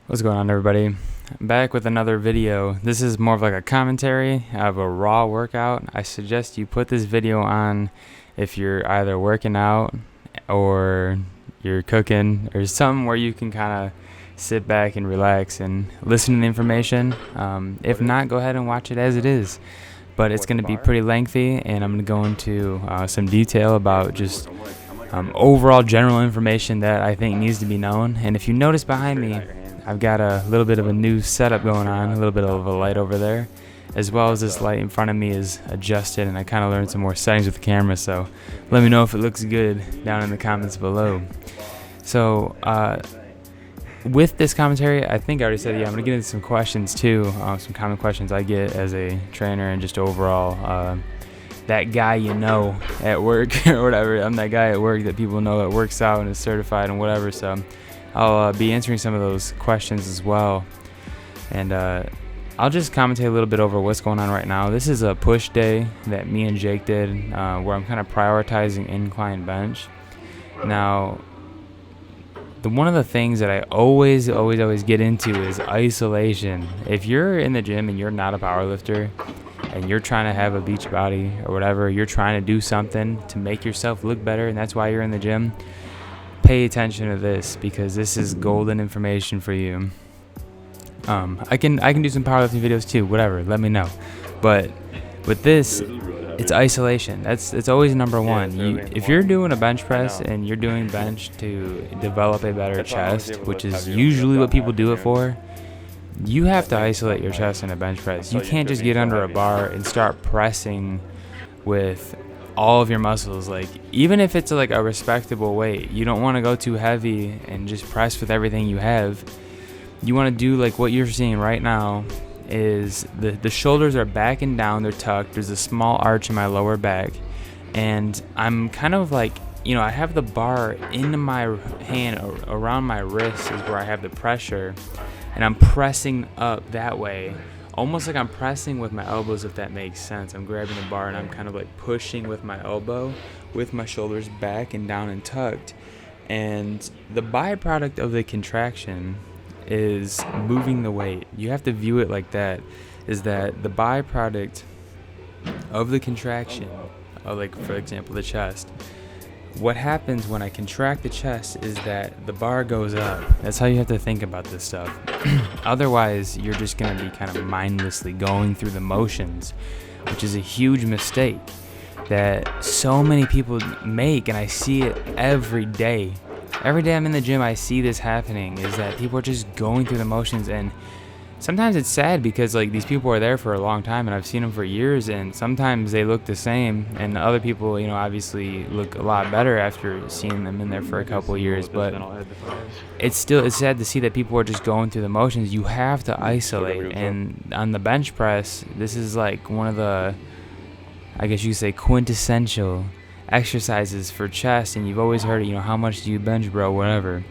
What's going on, everybody? I'm back with another video. This is more of like a commentary of a raw workout. I suggest you put this video on if you're either working out or you're cooking or something where you can kind of sit back and relax and listen to the information. If not, go ahead and watch it as it is. But it's going to be pretty lengthy, and I'm going to go into some detail about just overall general information that I think needs to be known. And if you notice behind me, I've got a little bit of a new setup going on, a little bit of a light over there, as well as this light in front of me is adjusted, and I kind of learned some more settings with the camera, so let me know if it looks good down in the comments below. So with this commentary, I think I already said, I'm going to get into some questions too, some common questions I get as a trainer and just overall that guy at work or whatever. I'm that guy at work that people know that works out and is certified and whatever, so I'll be answering some of those questions as well. And I'll just commentate a little bit over what's going on right now. This is a push day that me and Jake did where I'm kind of prioritizing incline bench. Now, one of the things that I always get into is isolation. If you're in the gym and you're not a powerlifter and you're trying to have a beach body or whatever, you're trying to do something to make yourself look better, and that's why you're in the gym, pay attention to this, because this is golden information for you. I can do some powerlifting videos too, whatever, let me know. But with this, it's isolation. It's always number one. If you're doing a bench press and you're doing bench to develop a better chest, which is usually what people do it for, you have to isolate your chest in a bench press. You can't just get under a bar and start pressing with all of your muscles. Like, even if it's like a respectable weight, you don't want to go too heavy and just press with everything you have. You want to do like what you're seeing right now is the shoulders are back and down, they're tucked, there's a small arch in my lower back, and I'm kind of like, I have the bar into my hand, around my wrist is where I have the pressure, and I'm pressing up that way, almost like I'm pressing with my elbows, if that makes sense. I'm grabbing the bar and I'm kind of like pushing with my elbow with my shoulders back and down and tucked. And the byproduct of the contraction is moving the weight. You have to view it like that, is that the byproduct of the contraction, like for example the chest, what happens when I contract the chest is that the bar goes up. That's how you have to think about this stuff. Otherwise, you're just going to be kind of mindlessly going through the motions, which is a huge mistake that so many people make, and I see it every day. Every day I'm in the gym, I see this happening, is that people are just going through the motions, and sometimes it's sad because like these people are there for a long time and I've seen them for years, and sometimes they look the same, and other people, obviously look a lot better after seeing them in there for a couple of years. But it's sad to see that people are just going through the motions. You have to isolate, and on the bench press, this is like one of the, I guess you could say, quintessential exercises for chest. And you've always heard it, how much do you bench, bro, whatever.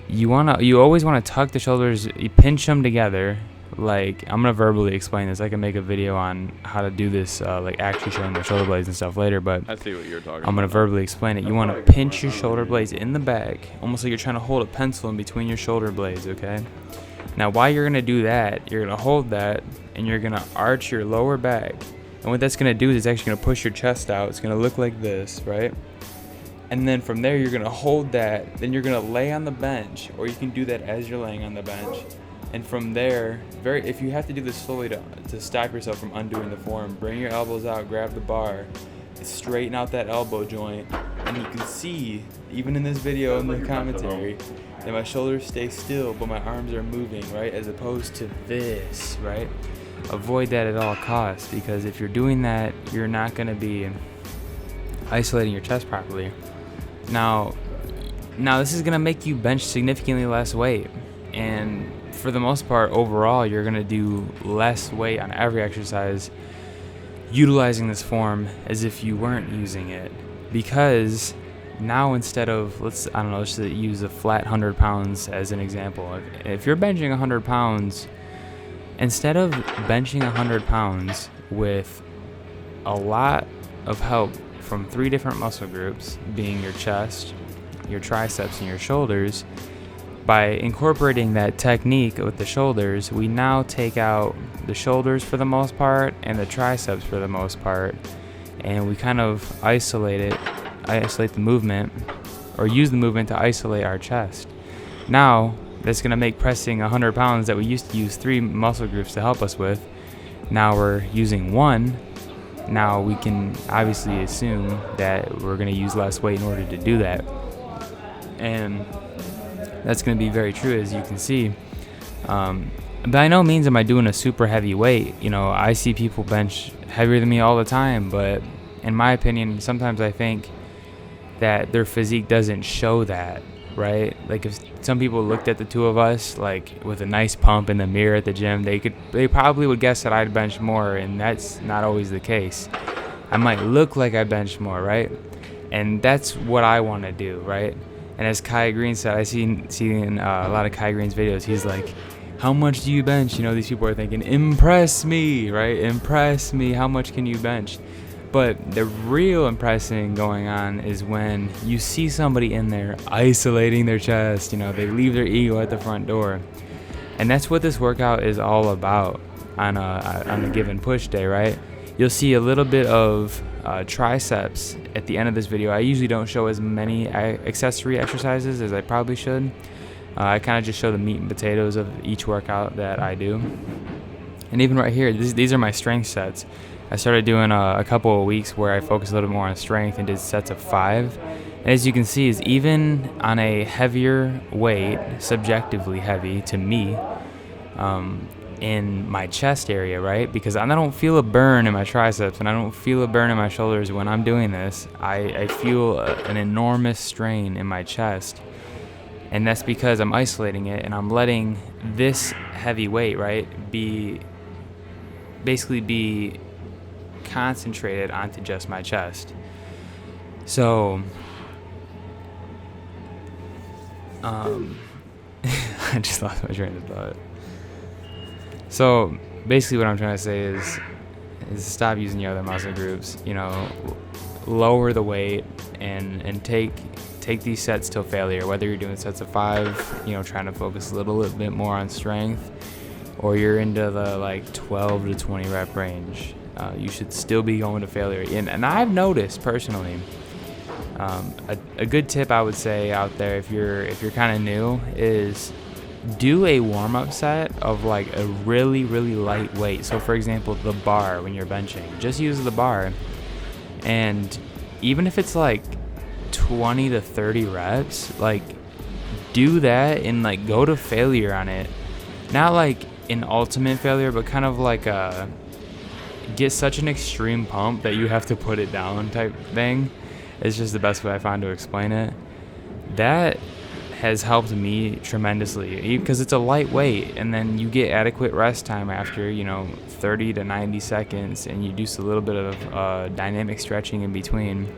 You always want to tuck the shoulders, you pinch them together. Like, I'm gonna verbally explain this. I can make a video on how to do this, like actually showing the shoulder blades and stuff later, but I see what you're talking I'm gonna verbally explain it. You want to pinch your shoulder blades in the back, almost like you're trying to hold a pencil in between your shoulder blades, okay? Now, while you're gonna do that, you're gonna hold that and you're gonna arch your lower back. And what that's going to do is it's actually going to push your chest out. It's going to look like this, right? And then from there, you're going to hold that. Then you're going to lay on the bench, or you can do that as you're laying on the bench. And from there, if you have to do this slowly to stop yourself from undoing the form, bring your elbows out, grab the bar, straighten out that elbow joint. And you can see, even in this video in the commentary, that my shoulders stay still, but my arms are moving, right? As opposed to this, right? Avoid that at all costs, because if you're doing that, you're not going to be isolating your chest properly. Now this is going to make you bench significantly less weight, and for the most part, overall, you're going to do less weight on every exercise utilizing this form as if you weren't using it. Because now, instead of, let's use a flat 100 pounds as an example. If you're benching 100 pounds, instead of benching 100 pounds with a lot of help from 3 different muscle groups, being your chest, your triceps, and your shoulders, By incorporating that technique with the shoulders, we now take out the shoulders for the most part and the triceps for the most part, and we kind of isolate the movement, or use the movement to isolate our chest. Now, that's going to make pressing 100 pounds that we used to use 3 muscle groups to help us with, now we're using 1. Now we can obviously assume that we're going to use less weight in order to do that. And that's going to be very true, as you can see. By no means am I doing a super heavy weight. You know, I see people bench heavier than me all the time, but in my opinion, sometimes I think that their physique doesn't show that, right? Like, if some people looked at the two of us, like with a nice pump in the mirror at the gym, they probably would guess that I'd bench more, and that's not always the case. I might look like I bench more, right? And that's what I want to do, right? And as Kai Green said, I see in a lot of Kai Green's videos, he's like, how much do you bench? You know, these people are thinking, impress me, right? Impress me. How much can you bench? But the real impressing going on is when you see somebody in there isolating their chest. You know, they leave their ego at the front door. And that's what this workout is all about on a given push day, right? You'll see a little bit of triceps at the end of this video. I usually don't show as many accessory exercises as I probably should. I kind of just show the meat and potatoes of each workout that I do. And even right here, these are my strength sets. I started doing a couple of weeks where I focused a little bit more on strength and did sets of 5. And as you can see, is even on a heavier weight, subjectively heavy to me, in my chest area, right? Because I don't feel a burn in my triceps and I don't feel a burn in my shoulders when I'm doing this. I feel an enormous strain in my chest. And that's because I'm isolating it and I'm letting this heavy weight, right, basically be concentrated onto just my chest. So I just lost my train of thought. So basically what I'm trying to say is stop using your other muscle groups, you know, lower the weight and take these sets till failure, whether you're doing sets of 5, you know, trying to focus a little bit more on strength, or you're into the like 12 to 20 rep range. You should still be going to failure. And I've noticed personally, a good tip I would say out there if you're kind of new is do a warm-up set of like a really light weight. So for example, the bar when you're benching, just use the bar, and even if it's like 20 to 30 reps, like do that and like go to failure on it. Not like an ultimate failure, but kind of like a get such an extreme pump that you have to put it down type thing. It's just the best way I found to explain it. That has helped me tremendously because it's a light weight, and then you get adequate rest time after, you know, 30 to 90 seconds, and you do a little bit of dynamic stretching in between.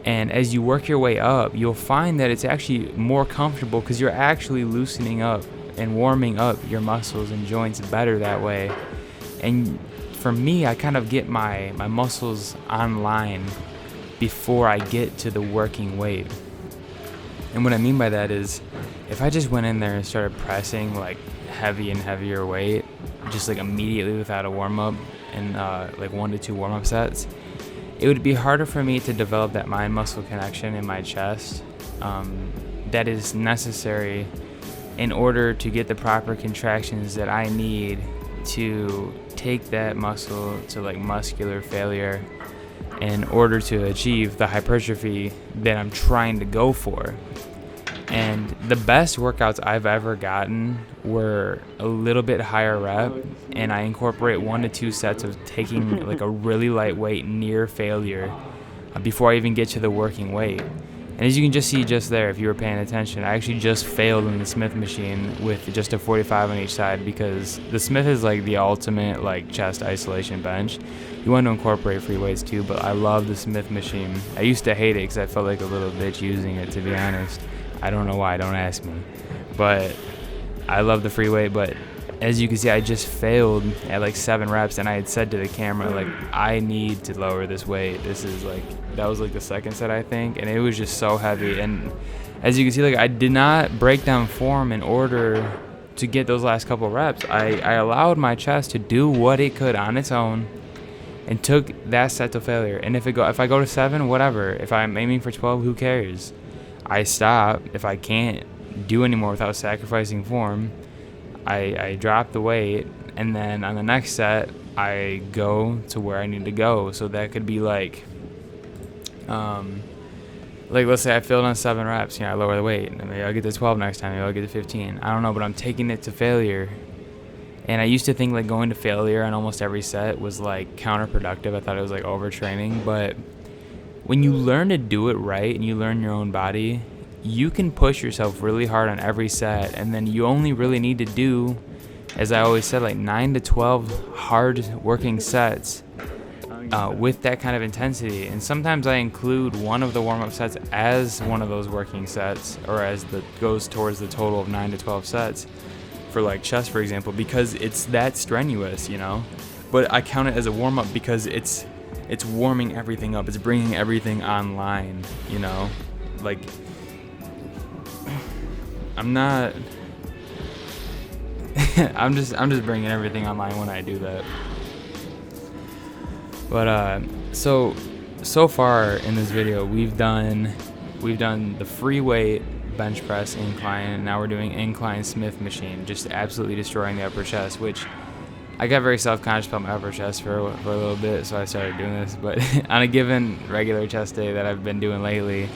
And as you work your way up, you'll find that it's actually more comfortable because you're actually loosening up and warming up your muscles and joints better that way. And for me, I kind of get my muscles online before I get to the working weight. And what I mean by that is, if I just went in there and started pressing like heavy and heavier weight, just like immediately without a warm-up and like 1 to 2 warm-up sets, it would be harder for me to develop that mind-muscle connection in my chest that is necessary in order to get the proper contractions that I need to take that muscle to like muscular failure in order to achieve the hypertrophy that I'm trying to go for. And the best workouts I've ever gotten were a little bit higher rep, and I incorporate 1 to 2 sets of taking like a really light weight near failure before I even get to the working weight. And as you can just see just there, if you were paying attention, I actually just failed in the Smith machine with just a 45 on each side, because the Smith is like the ultimate like chest isolation bench. You want to incorporate free weights too, but I love the Smith machine. I used to hate it because I felt like a little bitch using it, to be honest. I don't know why, don't ask me. But I love the free weight. But as you can see, I just failed at like 7 reps, and I had said to the camera, like, I need to lower this weight. This is like, that was like the second set, I think, and it was just so heavy. And as you can see, like, I did not break down form in order to get those last couple reps. I allowed my chest to do what it could on its own and took that set to failure. And if I go to 7, whatever. If I'm aiming for 12, who cares? I stop. If I can't do anymore without sacrificing form, I drop the weight, and then on the next set I go to where I need to go. So that could be like let's say I failed on 7 reps, I lower the weight, and maybe I'll get to 12 next time, maybe I'll get to 15. I don't know, but I'm taking it to failure. And I used to think like going to failure on almost every set was like counterproductive. I thought it was like overtraining, but when you learn to do it right and you learn your own body, you can push yourself really hard on every set, and then you only really need to do, as I always said, like 9 to 12 hard working sets with that kind of intensity. And sometimes I include one of the warm-up sets as one of those working sets, or as goes towards the total of 9 to 12 sets for like chest, for example, because it's that strenuous, but I count it as a warm-up because it's warming everything up, it's bringing everything online, like I'm not I'm just bringing everything online when I do that. But so far in this video, we've done the free weight bench press incline, and now we're doing incline Smith machine, just absolutely destroying the upper chest, which I got very self-conscious about my upper chest for a little bit, so I started doing this. But on a given regular chest day that I've been doing lately,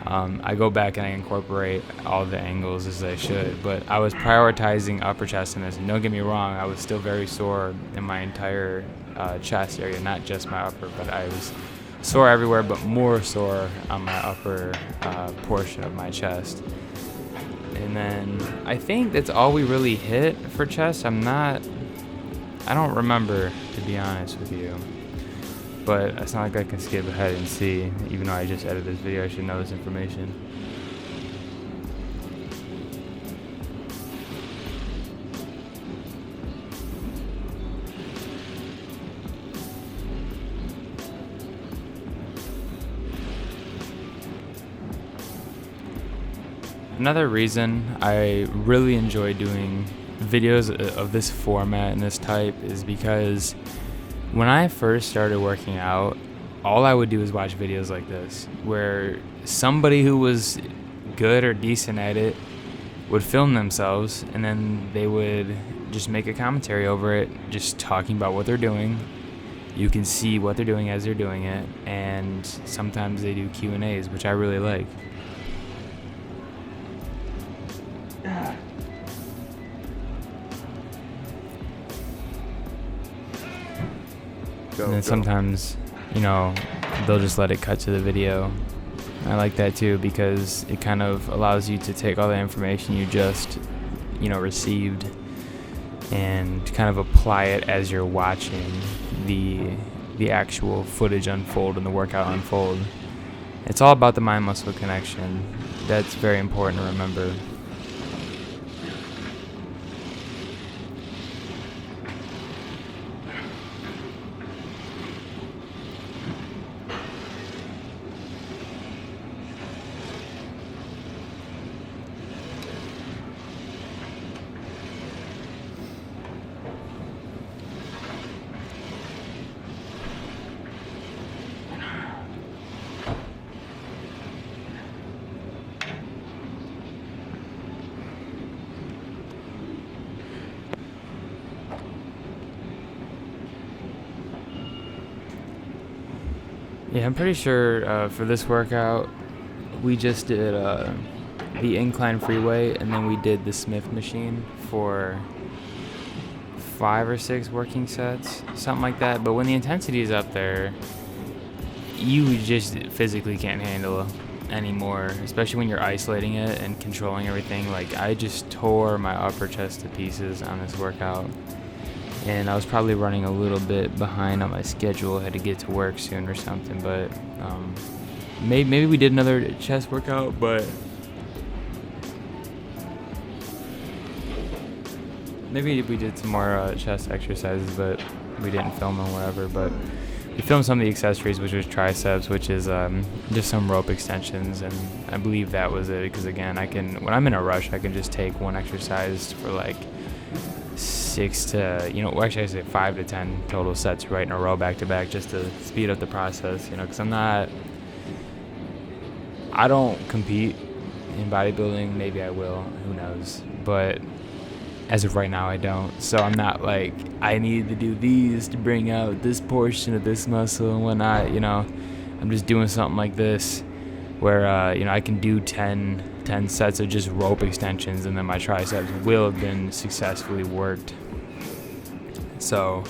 I go back and I incorporate all the angles as I should. But I was prioritizing upper chest in this, and don't get me wrong, I was still very sore in my entire chest area, not just my upper, but I was sore everywhere, but more sore on my upper portion of my chest. And then I think that's all we really hit for chest. I don't remember, to be honest with you, but it's not like I can skip ahead and see. Even though I just edited this video, I should know this information. Another reason I really enjoy doing videos of this format and this type is because when I first started working out, all I would do is watch videos like this, where somebody who was good or decent at it would film themselves, and then they would just make a commentary over it, just talking about what they're doing. You can see what they're doing as they're doing it, and sometimes they do Q&As, which I really like. And then sometimes, they'll just let it cut to the video. I like that too, because it kind of allows you to take all the information you just, received and kind of apply it as you're watching the actual footage unfold and the workout unfold. It's all about the mind-muscle connection. That's very important to remember. Yeah, I'm pretty sure for this workout, we just did the incline free weight, and then we did the Smith machine for 5 or 6 working sets, something like that. But when the intensity is up there, you just physically can't handle anymore, especially when you're isolating it and controlling everything. Like, I just tore my upper chest to pieces on this workout. And I was probably running a little bit behind on my schedule. I had to get to work soon or something, but maybe we did another chest workout, but maybe we did some more chest exercises, but we didn't film them or whatever. But we filmed some of the accessories, which was triceps, which is just some rope extensions, and I believe that was it. Because again, when I'm in a rush, I can just take one exercise for like 6 to, actually I say 5 to 10 total sets right in a row, back to back, just to speed up the process. Because I don't compete in bodybuilding. Maybe I will, who knows? But as of right now, I don't. So I'm not like, I need to do these to bring out this portion of this muscle and whatnot. I'm just doing something like this where I can do 10 sets of just rope extensions, and then my triceps will have been successfully worked. So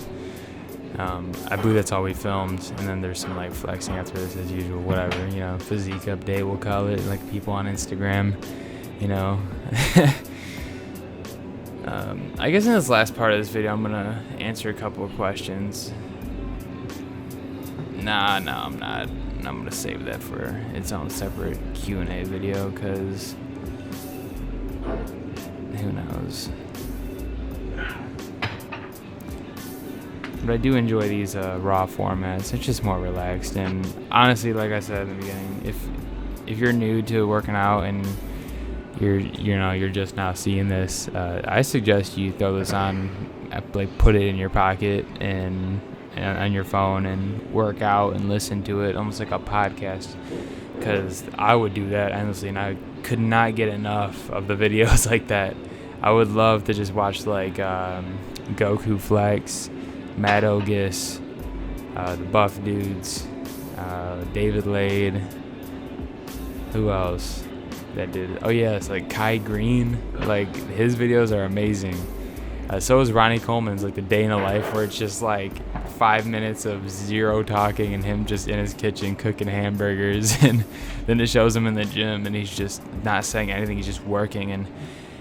I believe that's all we filmed, and then there's some like flexing after this as usual, whatever, physique update, we'll call it, like people on Instagram. I guess in this last part of this video, I'm gonna answer a couple of questions. No, I'm not. I'm gonna save that for its own separate Q&A video, because who knows. But I do enjoy these raw formats. It's just more relaxed, and honestly, like I said in the beginning, if you're new to working out and you're just now seeing this, I suggest you throw this on, like put it in your pocket and on your phone and work out and listen to it almost like a podcast, because I would do that endlessly, and I could not get enough of the videos like that. I would love to just watch like Goku Flex, Matt Ogus, the Buff Dudes, David Lade, who else that did it? Oh yeah, it's like Kai Green. Like his videos are amazing. So is Ronnie Coleman's, like the day in a life, where it's just like 5 minutes of zero talking and him just in his kitchen cooking hamburgers, and then it shows him in the gym and he's just not saying anything, he's just working. And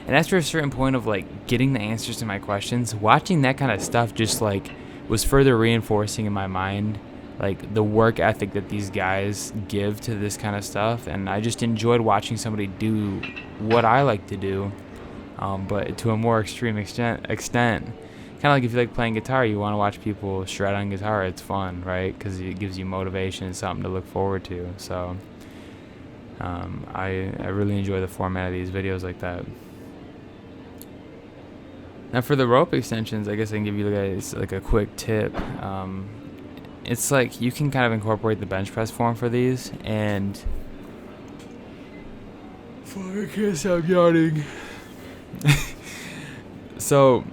after a certain point of like getting the answers to my questions, watching that kind of stuff just like was further reinforcing in my mind like the work ethic that these guys give to this kind of stuff. And I just enjoyed watching somebody do what I like to do, but to a more extreme extent. Kind of like if you like playing guitar, you want to watch people shred on guitar. It's fun, right? Because it gives you motivation and something to look forward to. So I really enjoy the format of these videos like that. Now for the rope extensions, I guess I can give you guys like a quick tip. It's like you can kind of incorporate the bench press form for these, and I can't stop yawning. So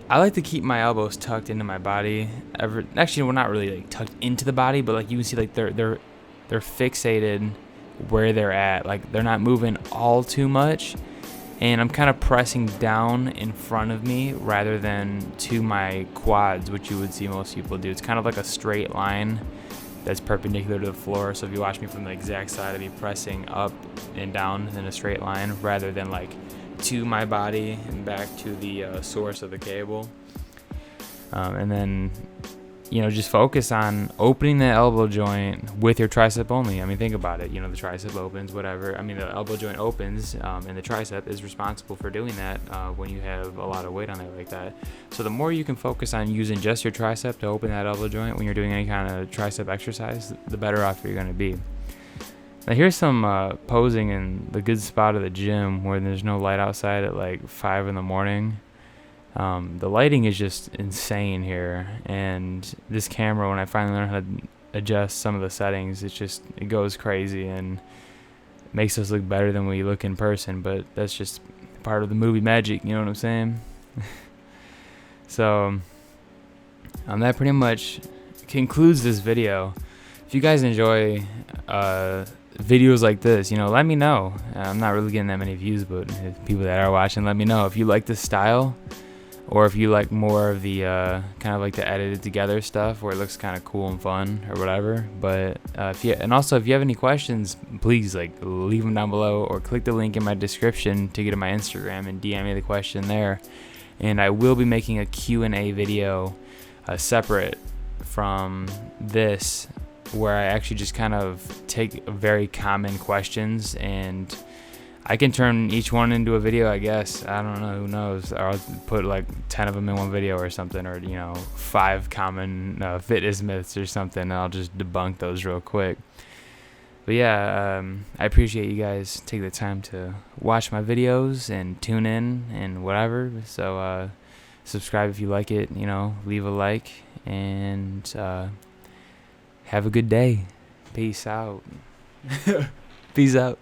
I like to keep my elbows tucked into my body. Actually, well, not really like tucked into the body, but like you can see like they're fixated where they're at. Like they're not moving all too much. And I'm kind of pressing down in front of me rather than to my quads, which you would see most people do. It's kind of like a straight line that's perpendicular to the floor. So if you watch me from the exact side, I'd be pressing up and down in a straight line rather than like to my body and back to the source of the cable. And then, just focus on opening the elbow joint with your tricep only. I mean, think about it. The tricep opens, whatever. I mean, the elbow joint opens, and the tricep is responsible for doing that when you have a lot of weight on there like that. So the more you can focus on using just your tricep to open that elbow joint when you're doing any kind of tricep exercise, the better off you're going to be. Now here's some posing in the good spot of the gym where there's no light outside at like 5 in the morning. The lighting is just insane here, and this camera, when I finally learned how to adjust some of the settings, it goes crazy and makes us look better than we look in person, but that's just part of the movie magic, you know what I'm saying? So that pretty much concludes this video. If you guys enjoy videos like this, let me know. I'm not really getting that many views, but people that are watching, let me know if you like this style, or if you like more of the kind of like the edited together stuff where it looks kind of cool and fun or whatever. But if you have any questions, please like leave them down below, or click the link in my description to get to my Instagram and DM me the question there. And I will be making a Q&A video separate from this, where I actually just kind of take very common questions and I can turn each one into a video, I guess. I don't know, who knows. Or I'll put like 10 of them in one video or something, or 5 common fitness myths or something, and I'll just debunk those real quick. But yeah, I appreciate you guys take the time to watch my videos and tune in and whatever. So subscribe if you like it, leave a like, and have a good day. Peace out. Peace out.